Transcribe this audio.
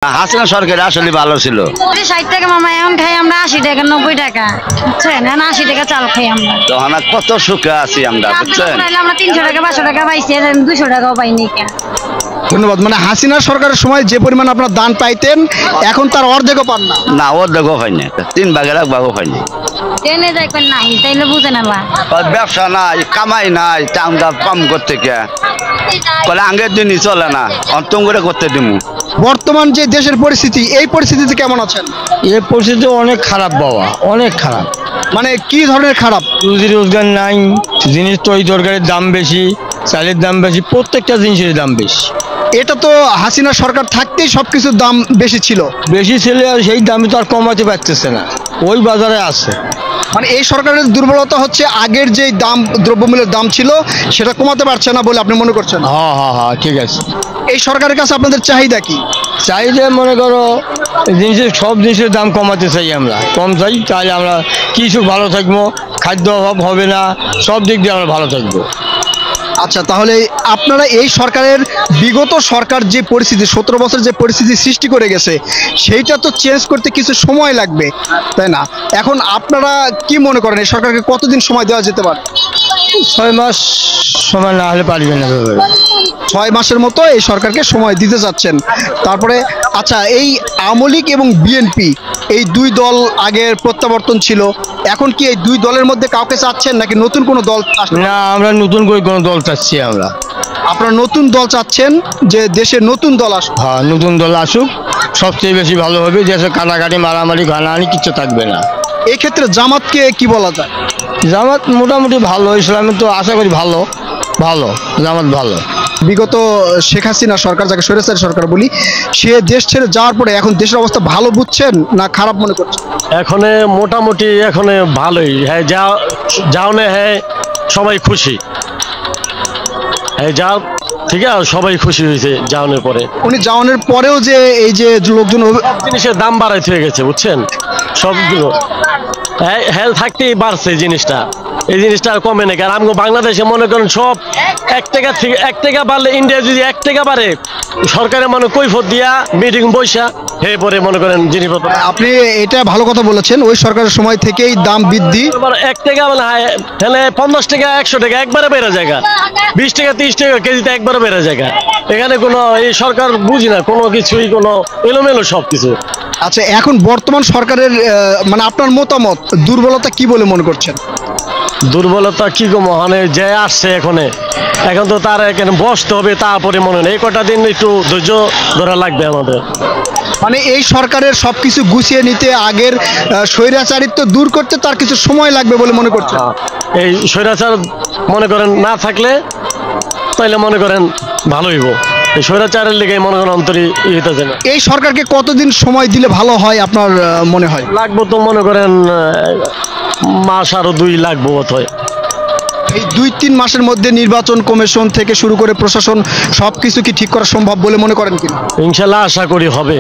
হাসিনা সরকার আসলে ভালো ছিল। 60 টাকা মামা এখন খাই আমরা 80 টাকা 90 টাকা বুঝছেন, এখন 80 টাকা চাল খাই আমরা। তো কত সুখে আছি আমরা, বুঝছেন। আমরা 300 টাকা 500 টাকা পাইছি, 200 টাকাও পাইনি কেন। ধন্যবাদ। মানে হাসিনা সরকারের সময় যে পরিমাণ আপনার দান পাইতেন এখন তার অর্ধেকও পান না। না, অর্ধেকও হয়নি, 3 ভাগের 1 ভাগও হয়নি। ট্রেনে যাইবেন নাই তাইলে বুঝে না। ব্যবসা নাই, কামাই নাই, চান্দা কম করতে কে বলে আগের দিনই চলে না, অন্তম করে করতে দিমু। বর্তমান যে দেশের পরিস্থিতি, এই পরিস্থিতিতে কেমন আছেন? এই পরিস্থিতি অনেক খারাপ বাবা, অনেক খারাপ। মানে কি ধরনের খারাপ? রুজি রোজগার নাই, জিনিস তরি তরকারির দাম বেশি, চালের দাম বেশি, প্রত্যেকটা জিনিসের দাম বেশি। এটা তো হাসিনা সরকার থাকতেই সবকিছুর দাম বেশি ছিল। বেশি ছেলে আর সেই দামই তো আর কমাতে পারতেছে না, ওই বাজারে আছে। মানে এই সরকারের দুর্বলতা হচ্ছে আগের যে দাম, দ্রব্যমূল্যের দাম ছিল সেটা কমাতে পারছে না বলে আপনি মনে করছেন? হ্যাঁ হ্যাঁ হ্যাঁ, ঠিক আছে। এই সরকারের কাছে আপনাদের চাহিদা কি? চাইলে মনে করো জিনিসের সব জিনিসের দাম কমাতে চাই, আমরা কম চাই, তাহলে আমরা কিছু ভালো থাকবো, খাদ্য অভাব হবে না, সব দিক দিয়ে আমরা ভালো থাকবো। আচ্ছা, তাহলে আপনারা এই সরকারের বিগত সরকার যে পরিস্থিতি 17 বছর যে পরিস্থিতি সৃষ্টি করে গেছে সেইটা তো চেঞ্জ করতে কিছু সময় লাগবে, তাই না? এখন আপনারা কি মনে করেন এই সরকারকে কতদিন সময় দেওয়া যেতে পারে? 6 মাস সময় না হলে পারবে না। 6 মাসের মতো এই সরকারকে সময় দিতে চাচ্ছেন। তারপরে আচ্ছা, এই আওয়ামী লীগ এবং বিএনপি এই দুই দল আগের প্রত্যাবর্তন ছিল, এখন কি এই দুই দলের মধ্যে কাউকে চাচ্ছেন নাকি নতুন কোনো দল? না, আমরা নতুন করে কোনো দল চাচ্ছি। আপনারা নতুন দল চাচ্ছেন, যে দেশে নতুন দল আসুক? হ্যাঁ, নতুন দল আসুক, সবচেয়ে বেশি ভালো হবে। দেশে কাটাকাটি মারামারি ঘানাহানি কিচ্ছু থাকবে না। এই ক্ষেত্রে জামাতকে কি বলা যায়? জামাত মোটামুটি ভালো, ইসলামে তো আশা করি ভালো, ভালো জামাত ভালো। বিগত শেখ হাসিনা সরকার, যাকে স্বৈরাচারী সরকার বলি, সে দেশ ছেড়ে যাওয়ার পরে এখন দেশের অবস্থা ভালো বুঝছেন না খারাপ মনে করছেন? এখন মোটামুটি এখন ভালোই। হ্যাঁ, যাওনে হ্যাঁ সবাই খুশি। হ্যাঁ, যাও ঠিক আছে, সবাই খুশি হয়েছে যাওনের পরে। উনি যাওয়ানোর পরেও যে এই যে লোকজন জিনিসের দাম বাড়াইতে হয়ে গেছে, বুঝছেন, সবগুলো হ্যাঁ থাকতেই বাড়ছে জিনিসটা। এই জিনিসটা আর কমে না। কারণ আমাকে বাংলাদেশে মনে করেন সব 1 টাকা থেকে 1 টাকা বাড়লে, ইন্ডিয়া যদি 1 টাকা বাড়ে, সরকারের মানে কৈফত দিয়া মিটিং বৈশা হে পরে মনে করেন জিনিসপত্র। আপনি এটা ভালো কথা বলেছেন, ওই সরকারের সময় থেকেই দাম বৃদ্ধি। 1 টাকা মানে তাহলে 50 টাকা 100 টাকা একবারে বেড়ে জায়গা, 20 টাকা 30 টাকা কেজিতে একবারে বেড়ে জায়গা। এখানে কোনো এই সরকার বুঝি না কোনো কিছুই, কোনো এলোমেলো সব কিছু। আচ্ছা, এখন বর্তমান সরকারের মানে আপনার মতামত, দুর্বলতা কি বলে মনে করছেন? দুর্বলতা কি গো মহানে যে আসছে এখন তো তার এখানে বসতে হবে, তারপরে মনে হয় এই কটা দিন একটু ধৈর্য ধরা লাগবে আমাদের। মানে এই সরকারের সবকিছু গুছিয়ে নিতে, আগের স্বৈরাচারিত্ব দূর করতে তার কিছু সময় লাগবে বলে মনে করছেন? এই স্বৈরাচার মনে করেন না থাকলে তাইলে মনে করেন ভালো হইব। এই স্বৈরাচারের লেগে মনে করেন অন্তরী হইতেছে না। এই সরকারকে কতদিন সময় দিলে ভালো হয় আপনার মনে হয়? লাগবো তো মনে করেন মাস আরো 2 লাগবো বোধহয়। এই 2-3 মাসের মধ্যে নির্বাচন কমিশন থেকে শুরু করে প্রশাসন সবকিছু কি ঠিক করা সম্ভব বলে মনে করেন কিনা? ইনশাল্লাহ আশা করি হবে।